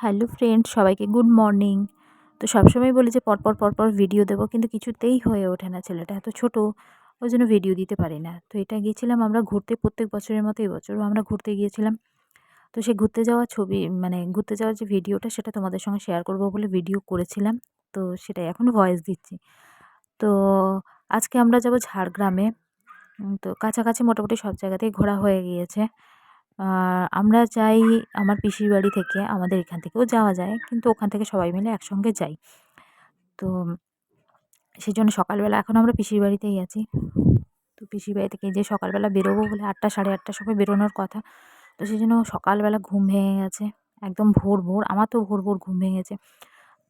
Hello friend, সবাইকে good morning. তো সবসময় বলি যে পরপর ভিডিও দেবো, কিন্তু কিছুতেই হয়ে ওঠে না। ছেলেটা এত ছোট, ওই জন্য ভিডিও দিতে পারি না। তো এটা গিয়েছিলাম আমরা ঘুরতে, প্রত্যেক বছরের মতো এবছরও আমরা ঘুরতে গিয়েছিলাম। তো সেই ঘুরতে যাওয়ার ছবি, মানে ঘুরতে যাওয়ার যে ভিডিওটা, সেটা তোমাদের সঙ্গে শেয়ার করবো বলে ভিডিও করেছিলাম। তো সেটাই এখনও ভয়েস দিচ্ছি। তো আজকে আমরা যাব ঝাড়গ্রামে। তো কাছাকাছি মোটামুটি সব জায়গাতেই ঘোরা হয়ে গিয়েছে। আমরা যাই আমার পিসির বাড়ি থেকে, আমাদের এখান থেকেও যাওয়া যায়, কিন্তু ওখান থেকে সবাই মিলে একসঙ্গে যাই। তো সেজন্য সকালবেলা এখন আমরা পিসির বাড়িতেই আছি। তো পিসির বাড়ি থেকে যে সকালবেলা বেরোবো বলে 8টা সাড়ে 8টার সময় বেরোনোর কথা। তো সেজন্য সকালবেলা ঘুম ভেঙে গেছে, একদম ভোর আমার তো ভোর ঘুম ভেঙেছে।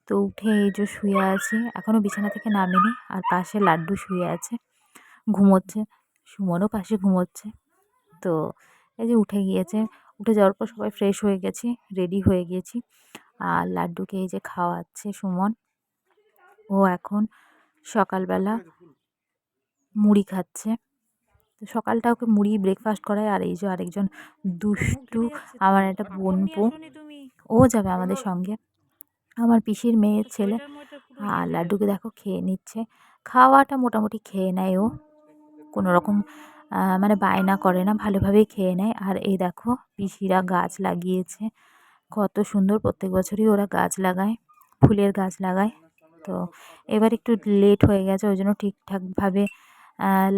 তো উঠে এই যে শুয়ে আছি, এখনও বিছানা থেকে নামিনি। আর পাশে লাড্ডু শুয়ে আছে, ঘুমোচ্ছে। সুমনও পাশে ঘুমোচ্ছে। তো এই যে উঠে গিয়েছে, উঠে যাওয়ার পর সবাই ফ্রেশ হয়ে গেছি, রেডি হয়ে গিয়েছি। আর লাড্ডুকে এই যে খাওয়াচ্ছে সুমন। ও এখন সকালবেলা মুড়ি খাচ্ছে। তো সকালটা ওকে মুড়ি ব্রেকফাস্ট করায়। আর এই যে আরেকজন দুষ্টু আমার একটা বোনপো, ও যাবে আমাদের সঙ্গে, আমার পিসির মেয়ের ছেলে। আর লাড্ডুকে দেখো খেয়ে নিচ্ছে। খাওয়াটা মোটামুটি খেয়ে নেয় ও, কোনো রকম মানে বায়না করে না, ভালোভাবেই খেয়ে নেয়। আর এই দেখো পিসিরা গাছ লাগিয়েছে, কত সুন্দর। প্রত্যেক বছরই ওরা গাছ লাগায়, ফুলের গাছ লাগায়। তো এবার একটু লেট হয়ে গেছে, ওই জন্য ঠিকঠাকভাবে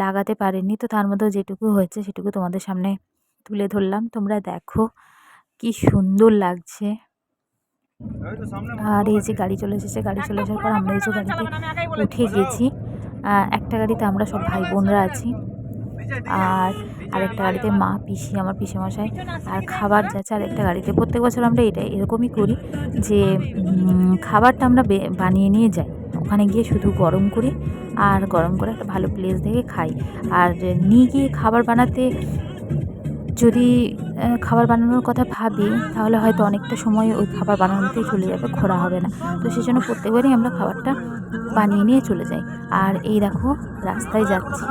লাগাতে পারেনি। তো তার মধ্যেও যেটুকু হয়েছে সেটুকু তোমাদের সামনে তুলে ধরলাম। তোমরা দেখো কি সুন্দর লাগছে। আর এই যে গাড়ি চলে এসেছে, গাড়ি চলে আসার পর আমরা এই যে গাড়িতে উঠে গেছি। একটা গাড়িতে আমরা সব ভাই বোনরা আছি, আর আরেকটা গাড়িতে মা, পিসি, আমার পিসেমশাই আর খাবার যাচ্ছে আরেকটা গাড়িতে। প্রত্যেক বছর আমরা এরকমই করি যে খাবারটা আমরা বানিয়ে নিয়ে যাই, ওখানে গিয়ে শুধু গরম করি, আর গরম করে একটা ভালো প্লেস দেখে খাই। আর নিয়ে গিয়ে খাবার বানাতে, যদি খাবার বানানোর কথা ভাবি, তাহলে হয়তো অনেকটা সময় ওই খাবার বানানোতেই চলে যাবে, ঘোরা হবে না। তো সেই জন্য প্রত্যেকবারই আমরা খাবারটা বানিয়ে নিয়ে চলে যাই। আর এই দেখো রাস্তায় যাচ্ছি,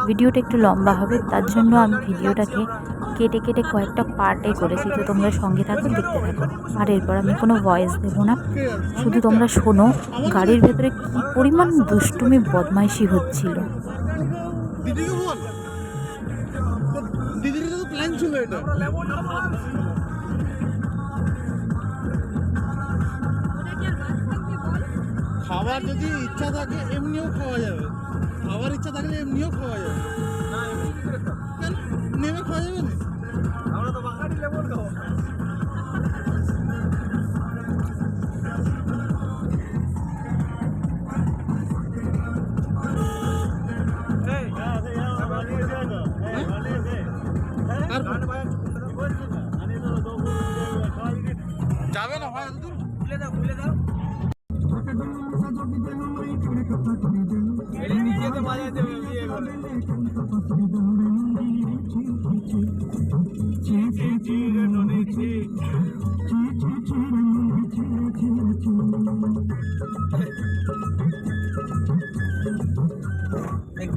ভিডিওটা একটু লম্বা হবে, তার জন্য আমি ভিডিওটাকে কেটে কেটে কয়েকটা পার্টে করেছি। তো তোমরা সঙ্গে থাকো, দেখতে থাকো। আর এরপর আমি কোনো ভয়েস দেবো না, শুধু তোমরা শোনো গাড়ির ভেতরে কী পরিমাণ দুষ্টুমি বদমাইশি হচ্ছিল। দিদির তো প্ল্যান ছিল এটা। খাবার যদি ইচ্ছা থাকে এমনিও খাওয়া যাবে, খাবার ইচ্ছা থাকলে এমনিও খাওয়া যাবে। কেন নেমে খাওয়া যাবে না? আমরা তো বাঙালি লেবুর খাবো। যাবে না ভাই, খুলে দাও খুলে দাও।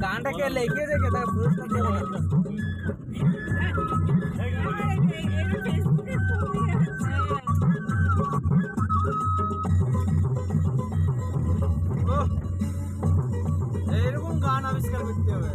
গানটাকে লেগে দেখে তার পুরস্কার দেবো না। এরকম গান আবিষ্কার করতে হবে।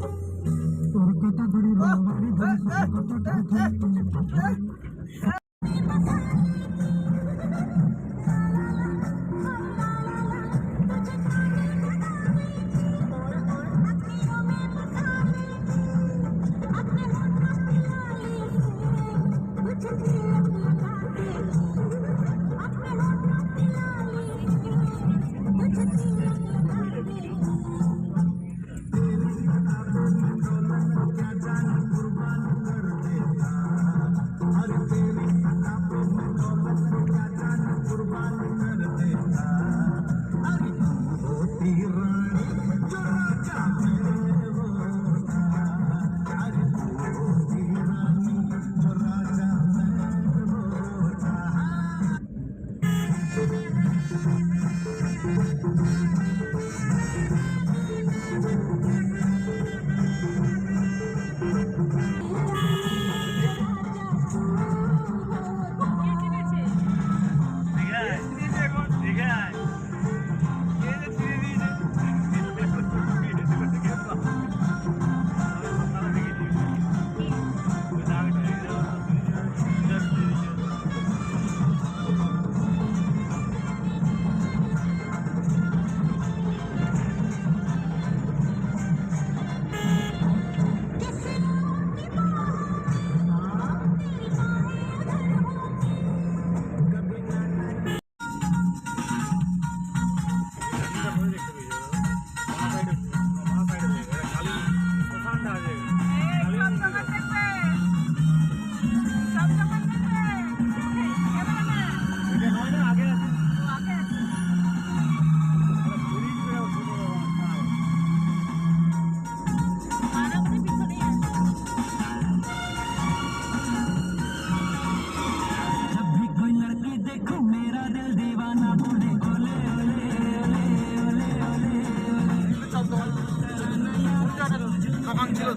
দোকান ছিল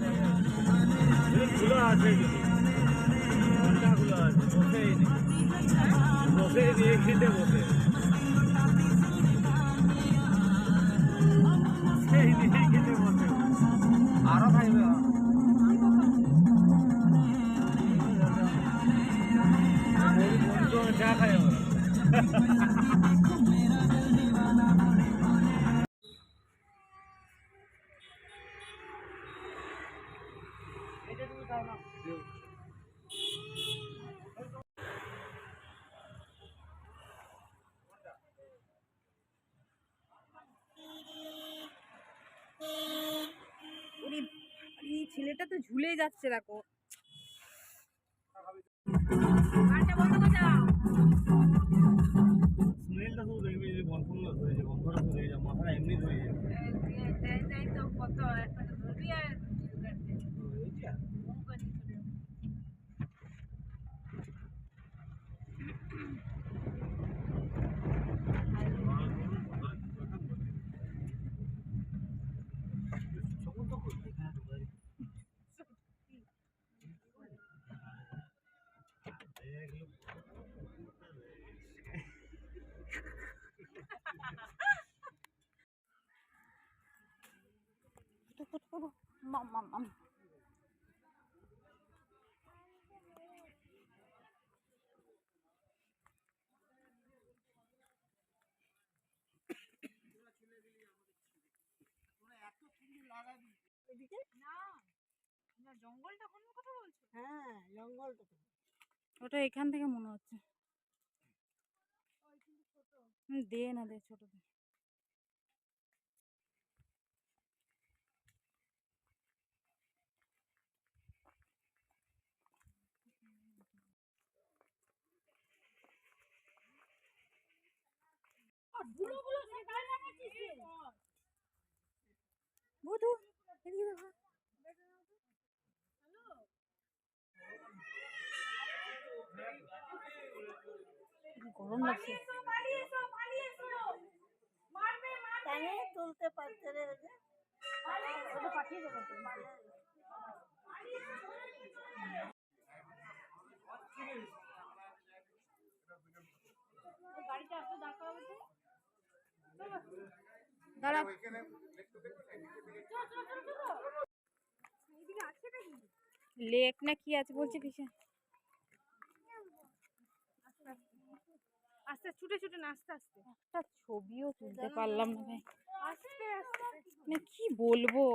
খোলা আছে, ঘন্টা খোলা আছে, বসে দিয়ে খেতে বসে সেই দিয়ে খেতে বসে আরো খাইবে চা খাই আমরা। এই ছেলেটা তো ঝুলে যাচ্ছে দেখো। স্মেলটা শুধু দেখবি যে গন্ধ ধরে যায়, গন্ধটা ধরে যায়, মাথাটা এমনি ধরে যায়। জঙ্গলটা কোন কথা বলছো? হ্যাঁ জঙ্গলটা তো। ওটা এখান থেকে মনে হচ্ছে। দে না, দে ছোট দে। বুধু এদিকে দেখো। গরম লাগছে। টানে তুলতে পারছে রে ওটা। ওটা পাঠিয়ে দেবে তো। গাড়িটা আসলে দাঁড় করাবে তো। দাঁড়া। লেক না কি আছে বলছে কিসে? আস্তে ছুটে ছুটে না, আস্তে আস্তে। একটা ছবিও তুলতে পারলাম না ভাই। আস্তে আস্তে মানে কি বলবো,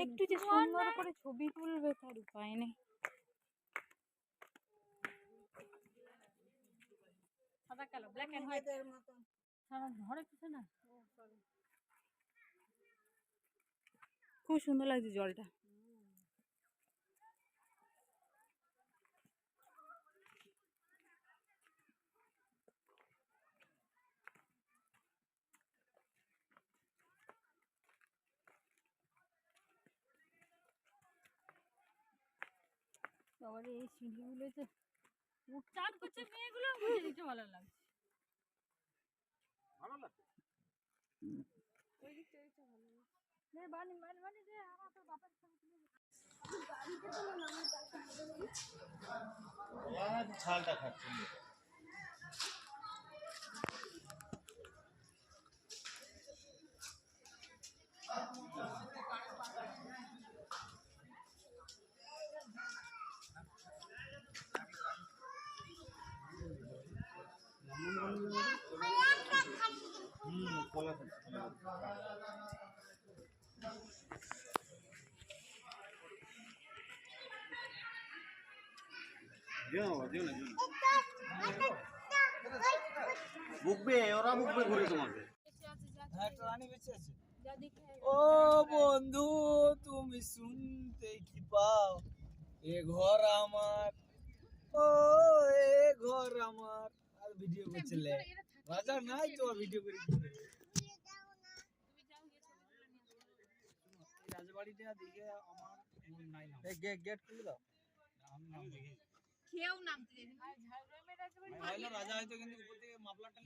একটু যে সুন্দর করে ছবি তুলবে তার উপায় নেই। সাদা কালো, ব্ল্যাক এন্ড হোয়াইট এদের মতন। ধরে কিছু না। খুব সুন্দর লাগছে জলটা। বাবারে এই সিঁড়িগুলোতে উঠটান করছে মেয়েগুলো, বুঝে দিতে ভালো লাগছে। ভালো লাগে ওই দিকটা এইটা ভালো লাগে। নে বানি বানি বানি দে, আমার তো বাপের ছবি তুলে দে। ছালটা খাচ্ছে কলা খাচ্ছে বুকবে, ওরা বুকবে ঘুরে তোমাকে। ও বন্ধু তুমি শুনতে কি পাও, এ ঘর আমার, ও এ ঘর আমার। আর ভিডিও করছিলে রাজা নাই তো, ভিডিও করে কি করবে? এই রাজবাড়িটা দেখে আমার মন নাই না। গেট খুলে দাও, আমি নাম দেখি। কেউ নামতে দেয়নি। ঝাড়গ্রামের রাজবাড়ি রাজা হয়তো, কিন্তু উপর থেকে মাফলারটা